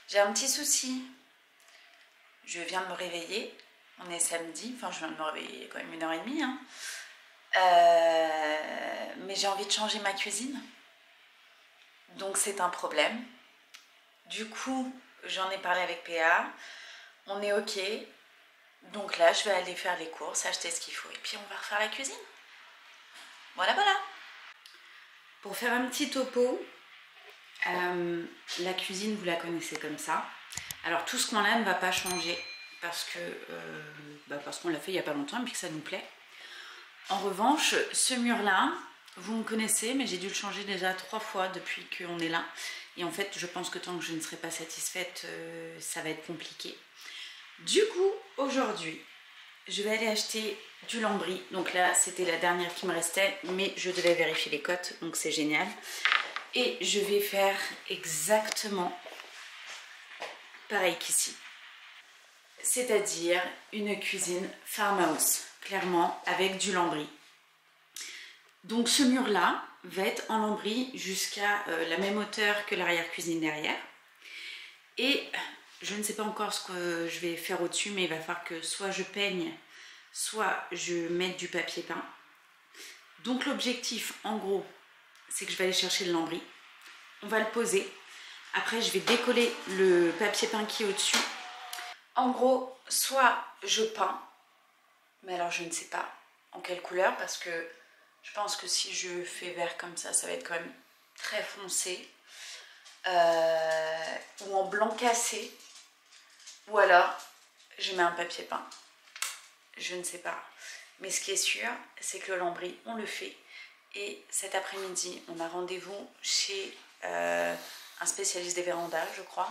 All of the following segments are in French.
J'ai un petit souci. Je viens de me réveiller. On est samedi. Enfin, je viens de me réveiller il y a quand même 1h30. Hein. Mais j'ai envie de changer ma cuisine. Donc, c'est un problème. Du coup, j'en ai parlé avec PA. On est OK. Donc là, je vais aller faire les courses, acheter ce qu'il faut. Et puis, on va refaire la cuisine. Voilà, voilà. Pour faire un petit topo, la cuisine, vous la connaissez comme ça. Alors, tout ce qu'on a ne va pas changer parce qu'on l'a fait il n'y a pas longtemps et puis que ça nous plaît. En revanche, ce mur-là, vous me connaissez, mais j'ai dû le changer déjà 3 fois depuis qu'on est là. Et en fait, je pense que tant que je ne serai pas satisfaite, ça va être compliqué. Du coup, aujourd'hui, je vais aller acheter du lambris. Donc là, c'était la dernière qui me restait, mais je devais vérifier les cotes, donc c'est génial. Et je vais faire exactement pareil qu'ici. C'est-à-dire une cuisine farmhouse, clairement, avec du lambris. Donc ce mur-là va être en lambris jusqu'à la même hauteur que l'arrière-cuisine derrière. Et je ne sais pas encore ce que je vais faire au-dessus, mais il va falloir que soit je peigne, soit je mette du papier peint. Donc l'objectif, en gros, c'est que je vais aller chercher le lambris. On va le poser. Après, je vais décoller le papier peint qui est au-dessus. En gros, soit je peins, mais alors je ne sais pas en quelle couleur, parce que je pense que si je fais vert comme ça, ça va être quand même très foncé. Ou en blanc cassé. Ou alors, je mets un papier peint. Je ne sais pas. Mais ce qui est sûr, c'est que le lambris, on le fait. Et cet après-midi, on a rendez-vous chez un spécialiste des vérandas, je crois.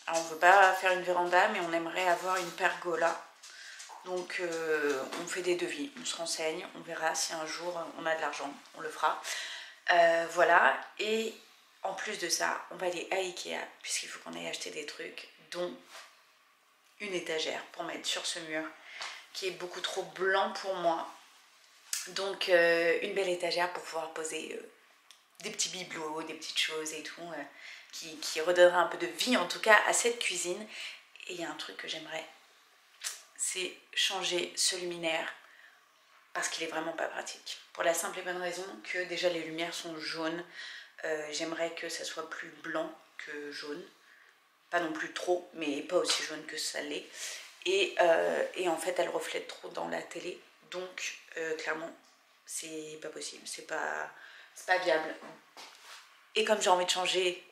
Alors, on ne veut pas faire une véranda, mais on aimerait avoir une pergola. Donc, on fait des devis, on se renseigne, on verra si un jour on a de l'argent, on le fera. Voilà. Et en plus de ça, on va aller à Ikea, puisqu'il faut qu'on aille acheter des trucs, dont une étagère pour mettre sur ce mur, qui est beaucoup trop blanc pour moi. Donc une belle étagère pour pouvoir poser des petits bibelots, des petites choses et tout, qui redonnera un peu de vie en tout cas à cette cuisine. Et il y a un truc que j'aimerais, c'est changer ce luminaire, parce qu'il est vraiment pas pratique. Pour la simple et bonne raison que déjà les lumières sont jaunes. J'aimerais que ça soit plus blanc que jaune. Pas non plus trop, mais pas aussi jaune que ça l'est. Et en fait, elle reflète trop dans la télé. Donc, clairement, c'est pas possible. C'est pas viable. Et comme j'ai envie de changer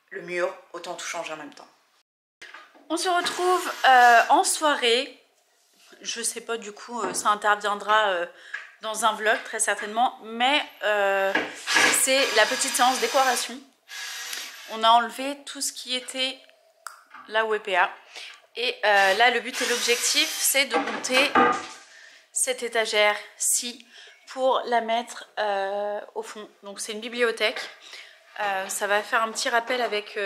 le mur, autant tout changer en même temps. On se retrouve en soirée. Je sais pas, du coup, ça interviendra dans un vlog, très certainement. Mais c'est la petite séance décoration. On a enlevé tout ce qui était là où est PA. Et là, le but et l'objectif, c'est de monter cette étagère-ci pour la mettre au fond. Donc, c'est une bibliothèque. Ça va faire un petit rappel avec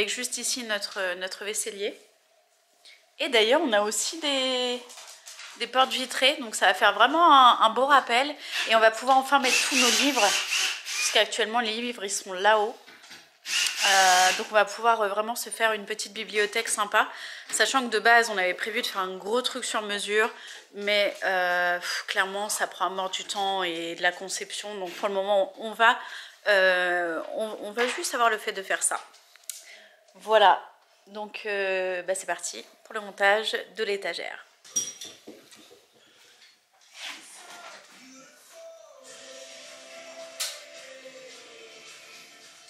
juste ici notre vaisselier. Et d'ailleurs, on a aussi des portes vitrées. Donc, ça va faire vraiment un beau rappel. Et on va pouvoir enfin mettre tous nos livres. Parce qu'actuellement, les livres, ils sont là-haut. Donc on va pouvoir vraiment se faire une petite bibliothèque sympa, sachant que de base on avait prévu de faire un gros truc sur mesure, mais clairement ça prend à mort du temps et de la conception, donc pour le moment on va juste avoir le fait de faire ça. Voilà, donc c'est parti pour le montage de l'étagère.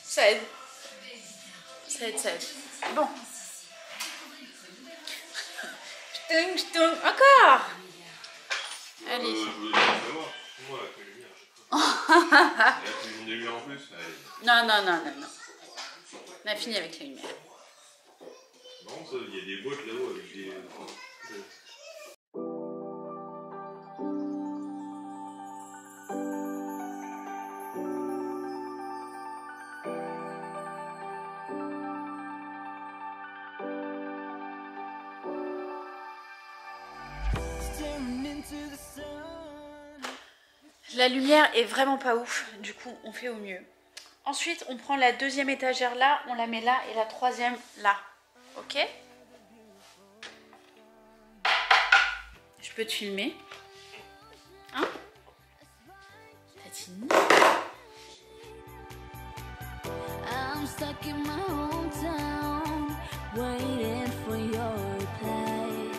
Ça aide. Ça aide. Bon. Encore. Allez. Non. On a fini avec les lumières. Non, ça, il y a des boîtes là-haut avec des... La lumière est vraiment pas ouf, du coup on fait au mieux. Ensuite, on prend la deuxième étagère là, on la met là et la troisième là. Ok? Je peux te filmer? Hein? Tatine? I'm stuck in my hometown, waiting for your reply.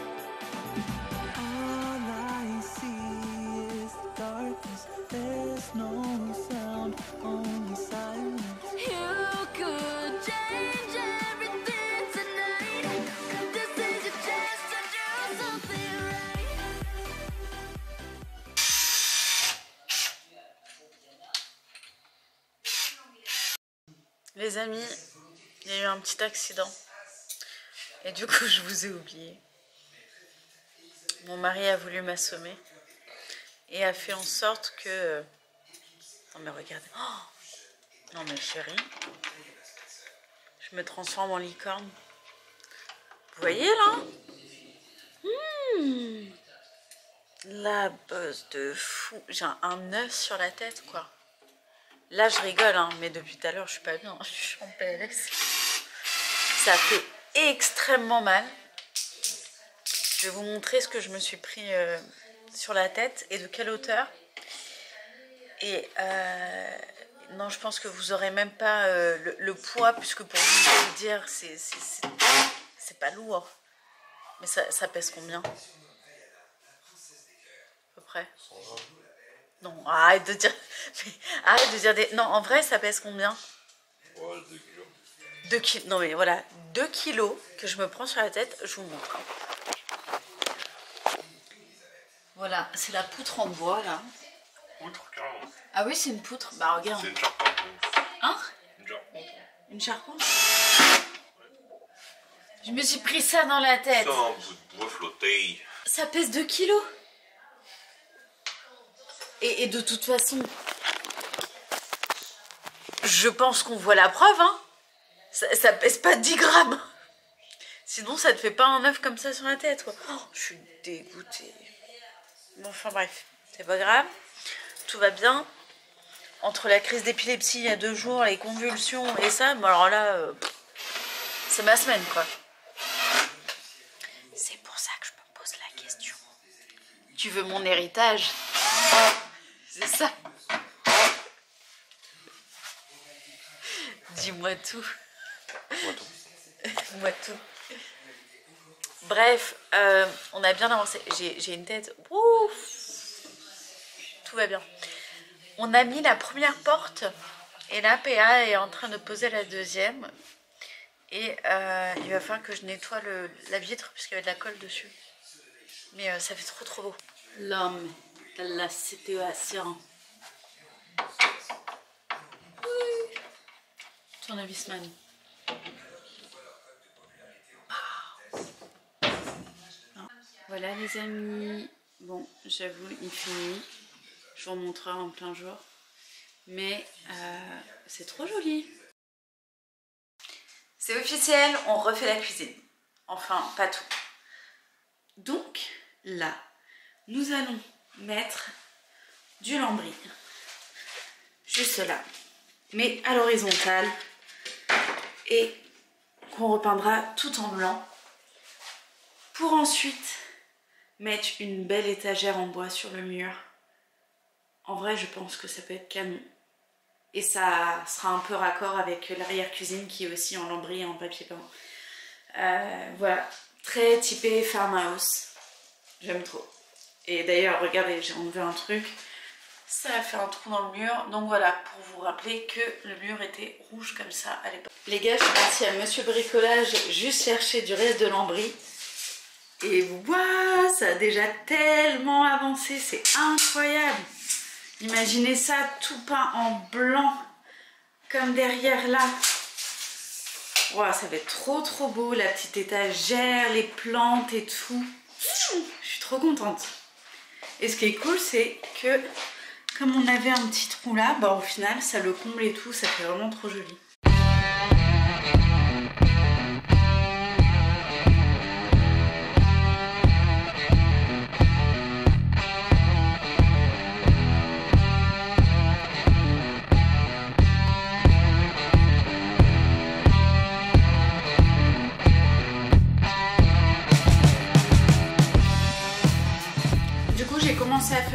All I see is darkness, there's no sound, only silence. You could change everything tonight. This is your chance to do something right. Les amis, il y a eu un petit accident et du coup je vous ai oublié. Mon mari a voulu m'assommer et a fait en sorte que... Non mais regardez. Oh, non mais chérie, je me transforme en licorne. Vous voyez là? La bosse de fou. J'ai un œuf sur la tête quoi. Là je rigole hein, mais depuis tout à l'heure je suis pas bien, je suis en PLS. Ça fait extrêmement mal. Je vais vous montrer ce que je me suis pris sur la tête et de quelle hauteur. Et non, je pense que vous aurez même pas le poids, puisque pour vous, je vais vous dire, c'est pas lourd. Mais ça pèse combien? À peu près. Non, arrête de dire... Arrête de dire des... Non, en vrai, ça pèse combien? Ouais, 2 kilos. 2 kilos. Non mais voilà, 2 kilos que je me prends sur la tête, je vous montre. Voilà, c'est la poutre en bois là. Poutre, carrément. Ah oui, c'est une poutre. Bah regarde. C'est une charpente. Hein? Une charpente. Une charpente? Je me suis pris ça dans la tête. Ça, un bout de bois flotté. Ça pèse 2 kilos. Et de toute façon, je pense qu'on voit la preuve, hein. Ça pèse pas 10 grammes. Sinon, ça te fait pas un œuf comme ça sur la tête, quoi. Oh, je suis dégoûtée. Bon, enfin bref, c'est pas grave. Tout va bien. Entre la crise d'épilepsie il y a 2 jours, les convulsions et ça, bon alors là, c'est ma semaine, quoi. C'est pour ça que je me pose la question. Tu veux mon héritage? C'est ça. Dis-moi tout. Moi tout. Moi tout. Bref, on a bien avancé. J'ai une tête. Ouf. Tout va bien. On a mis la première porte et là, PA est en train de poser la deuxième. Et il va falloir que je nettoie la vitre puisqu'il y avait de la colle dessus. Mais ça fait trop beau. L'homme de la situation. Oui. Tournevisman. Voilà les amis. Bon, j'avoue, il finit. Je vous remontrerai en plein jour. Mais c'est trop joli. C'est officiel, on refait la cuisine. Enfin, pas tout. Donc, là, nous allons mettre du lambris. Juste là. Mais à l'horizontale. Et qu'on repeindra tout en blanc. Pour ensuite mettre une belle étagère en bois sur le mur. En vrai, je pense que ça peut être canon. Et ça sera un peu raccord avec l'arrière-cuisine qui est aussi en lambris et en papier peint. Voilà, très typé farmhouse. J'aime trop. Et d'ailleurs, regardez, j'ai enlevé un truc. Ça a fait un trou dans le mur. Donc voilà, pour vous rappeler que le mur était rouge comme ça à l'époque. Les gars, je suis partie à Monsieur Bricolage juste chercher du reste de lambris. Et waouh, ça a déjà tellement avancé, c'est incroyable. Imaginez ça tout peint en blanc, comme derrière là. Waouh, ça va être trop beau, la petite étagère, les plantes et tout. Je suis trop contente. Et ce qui est cool, c'est que comme on avait un petit trou là, bah au final, ça le comble et tout, ça fait vraiment trop joli.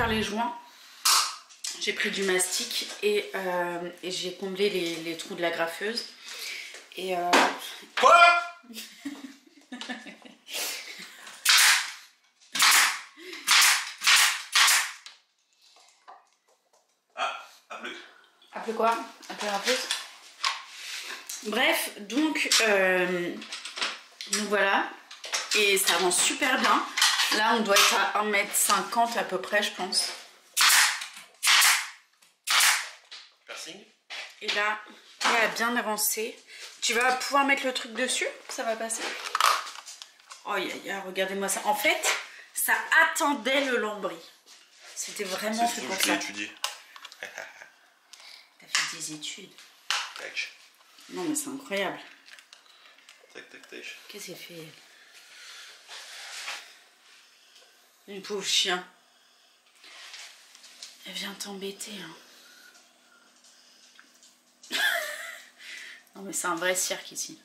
faire les joints, j'ai pris du mastic et j'ai comblé les trous de la graffeuse. Et Quoi? Appelez quoi? Appelez la pause. Bref, donc voilà. Et ça avance super bien. Là, on doit être à 1,50 m à peu près, je pense. Piercing. Et là, elle a bien avancé. Tu vas pouvoir mettre le truc dessus? Ça va passer. Oh, regardez-moi ça. En fait, ça attendait le lambris. C'était vraiment fait pour ça. J'ai étudié. T'as fait des études. Tac. Non, mais c'est incroyable. Tac, tac, tac. Qu'est-ce qu'elle fait? Une pauvre chien. Elle vient t'embêter. Hein. Non, mais c'est un vrai cirque ici.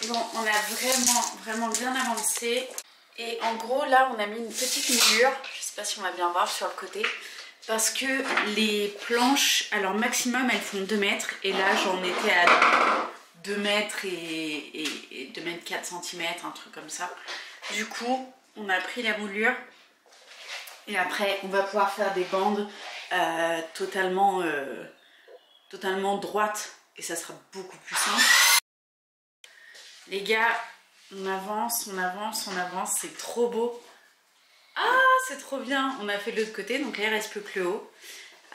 Bon, on a vraiment bien avancé. Et en gros, là, on a mis une petite moulure. Je sais pas si on va bien voir sur le côté. Parce que les planches, alors maximum, elles font 2 mètres. Et là, j'en étais à 2 mètres et 2 mètres 4 cm, un truc comme ça. Du coup, on a pris la moulure. Et après, on va pouvoir faire des bandes totalement droites. Et ça sera beaucoup plus simple. Les gars, on avance, c'est trop beau. Ah, c'est trop bien. On a fait de l'autre côté, donc là il reste plus que le haut.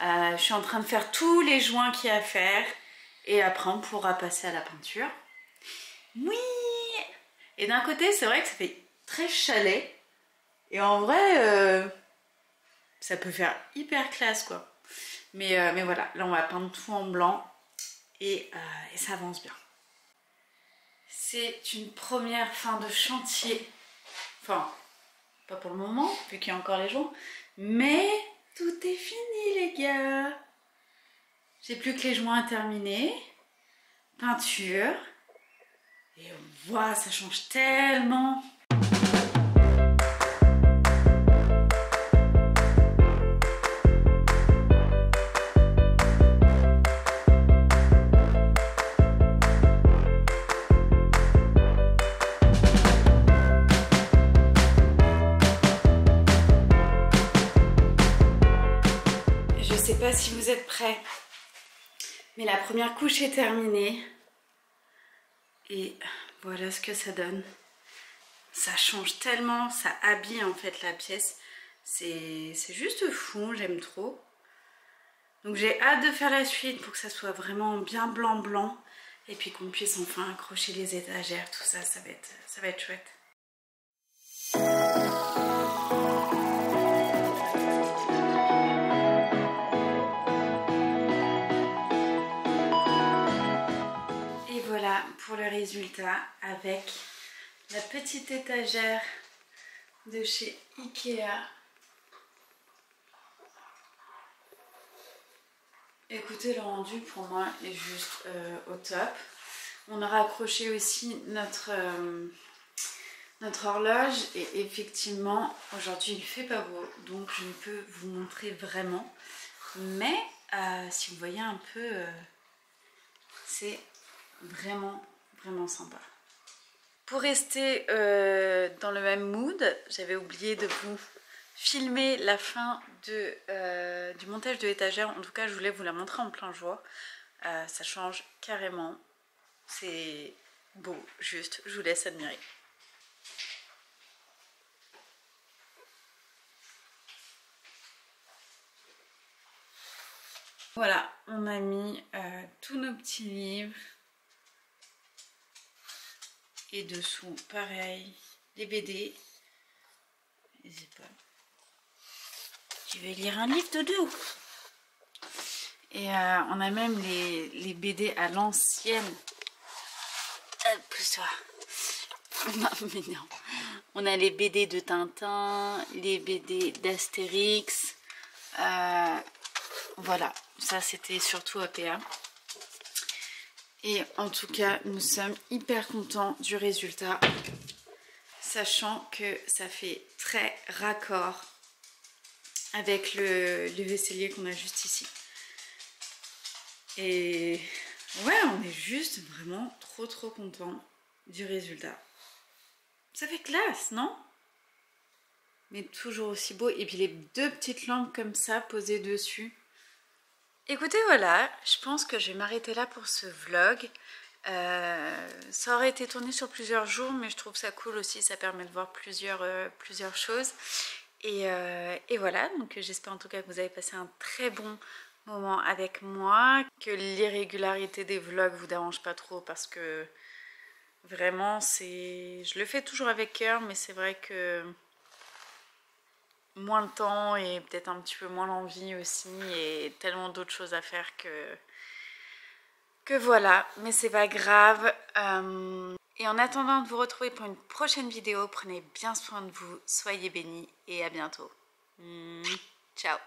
Je suis en train de faire tous les joints qu'il y a à faire. Et après on pourra passer à la peinture. Oui. Et d'un côté c'est vrai que ça fait très chalet. Et en vrai, ça peut faire hyper classe quoi. Mais voilà, là on va peindre tout en blanc. Et ça avance bien. C'est une première fin de chantier. Enfin, pas pour le moment, vu qu'il y a encore les jours. Mais tout est fini les gars. J'ai plus que les joints à terminer. Peinture. Et on voit, ça change tellement. Je sais pas si vous êtes prêts, mais la première couche est terminée et voilà ce que ça donne. Ça change tellement, ça habille en fait la pièce, c'est juste fou, j'aime trop. Donc j'ai hâte de faire la suite pour que ça soit vraiment bien blanc et puis qu'on puisse enfin accrocher les étagères, tout ça, ça va être chouette. Pour le résultat avec la petite étagère de chez Ikea. Écoutez, le rendu pour moi est juste au top. On aura accroché aussi notre horloge et effectivement aujourd'hui il fait pas beau donc je ne peux vous montrer vraiment, mais si vous voyez un peu c'est vraiment sympa. Pour rester dans le même mood, j'avais oublié de vous filmer la fin du montage de l'étagère. En tout cas, je voulais vous la montrer en plein jour. Ça change carrément. C'est beau, juste. Je vous laisse admirer. Voilà, on a mis tous nos petits livres. Et dessous, pareil, les BD, les épaules. Tu veux lire un livre, Doudou? Et on a même les BD à l'ancienne. Pousse-toi. Non, mais non. On a les BD de Tintin, les BD d'Astérix. Voilà, ça c'était surtout APA. Et en tout cas, nous sommes hyper contents du résultat, sachant que ça fait très raccord avec le vaisselier qu'on a juste ici. Et ouais, on est juste vraiment trop content du résultat. Ça fait classe, non? Mais toujours aussi beau. Et puis les deux petites lampes comme ça posées dessus. Écoutez, voilà, je pense que je vais m'arrêter là pour ce vlog. Ça aurait été tourné sur plusieurs jours, mais je trouve ça cool aussi, ça permet de voir plusieurs choses. Et voilà, donc j'espère en tout cas que vous avez passé un très bon moment avec moi, que l'irrégularité des vlogs vous dérange pas trop, parce que vraiment, je le fais toujours avec cœur, mais c'est vrai que moins le temps et peut-être un petit peu moins l'envie aussi, et tellement d'autres choses à faire que voilà, mais c'est pas grave. Et en attendant de vous retrouver pour une prochaine vidéo, prenez bien soin de vous, soyez bénis et à bientôt. Ciao.